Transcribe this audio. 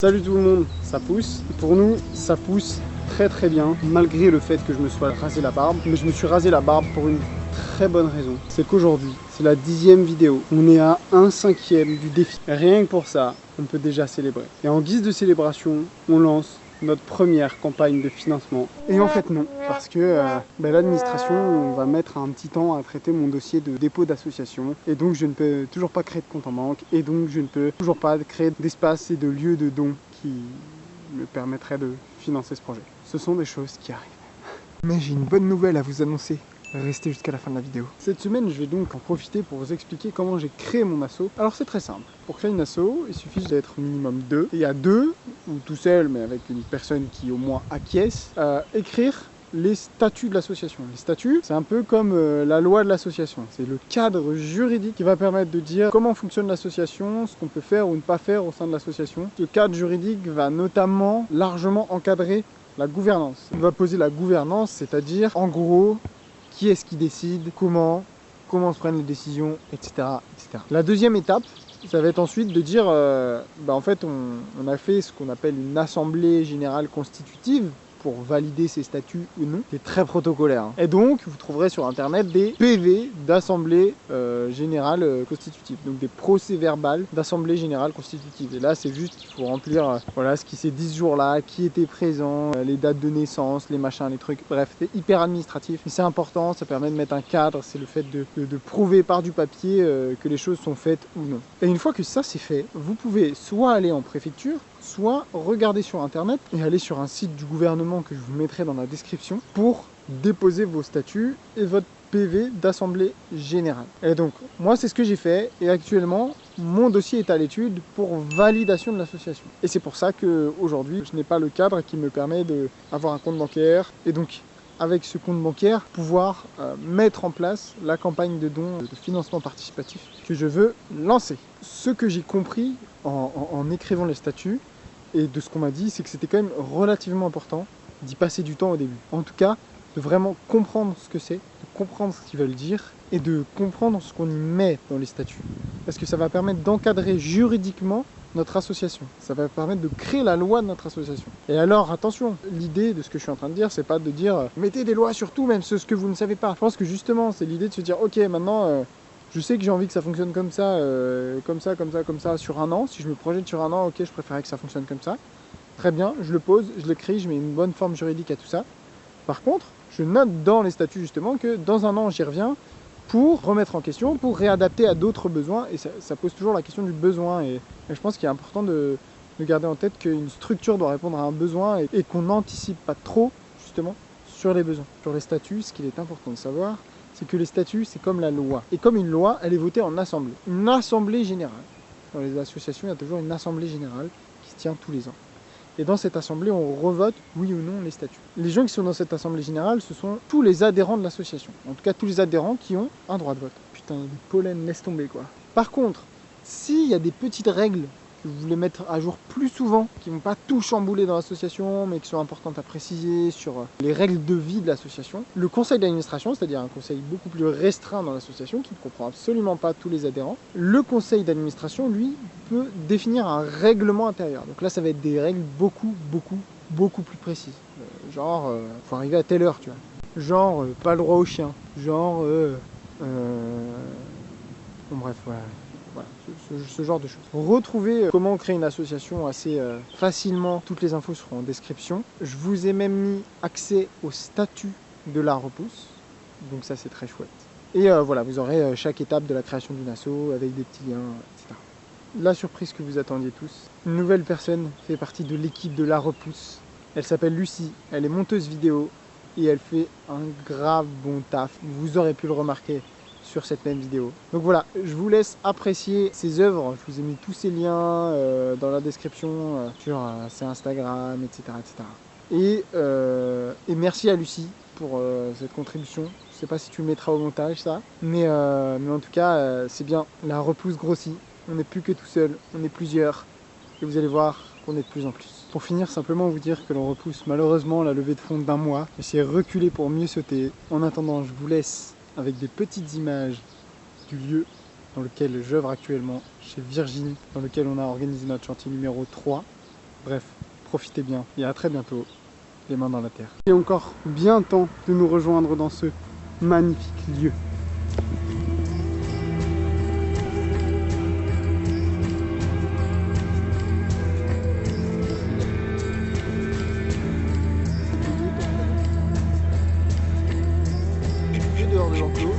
Salut tout le monde, ça pousse. Pour nous, ça pousse très bien, malgré le fait que je me sois rasé la barbe. Mais je me suis rasé la barbe pour une très bonne raison. C'est qu'aujourd'hui, c'est la 10e vidéo. On est à 1/5 du défi. Rien que pour ça, on peut déjà célébrer. Et en guise de célébration, on lance notre première campagne de financement. Et en fait non, parce que l'administration va mettre un petit temps à traiter mon dossier de dépôt d'association. Et donc je ne peux toujours pas créer de compte en banque. Et donc je ne peux toujours pas créer d'espace et de lieux de dons qui me permettraient de financer ce projet. Ce sont des choses qui arrivent. Mais j'ai une bonne nouvelle à vous annoncer. Restez jusqu'à la fin de la vidéo. Cette semaine, je vais donc en profiter pour vous expliquer comment j'ai créé mon asso. Alors c'est très simple. Pour créer une asso, il suffit d'être minimum 2. Et à 2, ou tout seul, mais avec une personne qui au moins acquiesce, écrire les statuts de l'association. Les statuts, c'est un peu comme la loi de l'association. C'est le cadre juridique qui va permettre de dire comment fonctionne l'association, ce qu'on peut faire ou ne pas faire au sein de l'association. Ce cadre juridique va notamment largement encadrer la gouvernance. Il va poser la gouvernance, c'est-à-dire en gros, qui est-ce qui décide, comment se prennent les décisions, etc., etc. La deuxième étape, ça va être ensuite de dire, en fait, on a fait ce qu'on appelle une assemblée générale constitutive pour valider ces statuts ou non. C'est très protocolaire. Et donc, vous trouverez sur Internet des PV d'assemblée générale constitutive. Donc des procès-verbales d'assemblée générale constitutive. Et là, c'est juste qu'il faut remplir voilà, ce qui s'est dit ce jour-là, qui était présent, les dates de naissance, les machins, les trucs. Bref, c'est hyper administratif. Mais c'est important, ça permet de mettre un cadre. C'est le fait de prouver par du papier que les choses sont faites ou non. Et une fois que ça c'est fait, vous pouvez soit aller en préfecture, soit regarder sur Internet et aller sur un site du gouvernement que je vous mettrai dans la description pour déposer vos statuts et votre PV d'assemblée générale. Et donc, moi, c'est ce que j'ai fait et actuellement, mon dossier est à l'étude pour validation de l'association. Et c'est pour ça qu'aujourd'hui, je n'ai pas le cadre qui me permet d'avoir un compte bancaire et donc avec ce compte bancaire, pouvoir mettre en place la campagne de dons de financement participatif que je veux lancer. Ce que j'ai compris en écrivant les statuts et de ce qu'on m'a dit, c'est que c'était quand même relativement important d'y passer du temps au début. En tout cas, de vraiment comprendre ce que c'est, de comprendre ce qu'ils veulent dire et de comprendre ce qu'on y met dans les statuts. Parce que ça va permettre d'encadrer juridiquement notre association. Ça va permettre de créer la loi de notre association. Et alors, attention, l'idée de ce que je suis en train de dire, c'est pas de dire mettez des lois sur tout, même ce que vous ne savez pas. Je pense que justement, c'est l'idée de se dire ok, maintenant, je sais que j'ai envie que ça fonctionne comme ça, sur un an. Si je me projette sur un an, ok, je préférerais que ça fonctionne comme ça. Très bien, je le pose, je l'écris, je mets une bonne forme juridique à tout ça. Par contre, je note dans les statuts justement que dans un an, j'y reviens pour remettre en question, pour réadapter à d'autres besoins. Et ça pose toujours la question du besoin. Et je pense qu'il est important de garder en tête qu'une structure doit répondre à un besoin et qu'on n'anticipe pas trop, justement, sur les besoins. Sur les statuts, ce qu'il est important de savoir, c'est que les statuts, c'est comme la loi. Et comme une loi, elle est votée en assemblée. Une assemblée générale. Dans les associations, il y a toujours une assemblée générale qui se tient tous les ans. Et dans cette assemblée, on revote, oui ou non, les statuts. Les gens qui sont dans cette assemblée générale, ce sont tous les adhérents de l'association. En tout cas, tous les adhérents qui ont un droit de vote. Putain, le pollen, laisse tomber, quoi. Par contre, s'il y a des petites règles que vous voulez mettre à jour plus souvent, qui ne vont pas tout chambouler dans l'association, mais qui sont importantes à préciser sur les règles de vie de l'association, le conseil d'administration, c'est-à-dire un conseil beaucoup plus restreint dans l'association, qui ne comprend absolument pas tous les adhérents, le conseil d'administration, lui, peut définir un règlement intérieur. Donc là, ça va être des règles beaucoup plus précises. Genre, faut arriver à telle heure, tu vois. Genre, pas le droit au chien. Genre, bon bref, voilà. Voilà, ce genre de choses. Retrouvez comment créer une association assez facilement. Toutes les infos seront en description. Je vous ai même mis accès au statut de la repousse. Donc ça, c'est très chouette. Et voilà, vous aurez chaque étape de la création d'une asso avec des petits liens, etc. La surprise que vous attendiez tous. Une nouvelle personne fait partie de l'équipe de la repousse. Elle s'appelle Lucie. Elle est monteuse vidéo et elle fait un grave bon taf. Vous aurez pu le remarquer sur cette même vidéo. Donc voilà, je vous laisse apprécier ses œuvres. Je vous ai mis tous ces liens dans la description sur ses Instagram, etc. Et merci à Lucie pour cette contribution. Je sais pas si tu le mettras au montage ça, mais en tout cas c'est bien. La repousse grossit. On n'est plus que tout seul, on est plusieurs. Et vous allez voir qu'on est de plus en plus. Pour finir, simplement vous dire que l'on repousse malheureusement la levée de fonds d'1 mois. J'ai reculé pour mieux sauter. En attendant, je vous laisse avec des petites images du lieu dans lequel j'œuvre actuellement, chez Virginie, dans lequel on a organisé notre chantier numéro 3. Bref, profitez bien et à très bientôt, les mains dans la terre. Il est encore bien temps de nous rejoindre dans ce magnifique lieu. Dehors de l'enclos.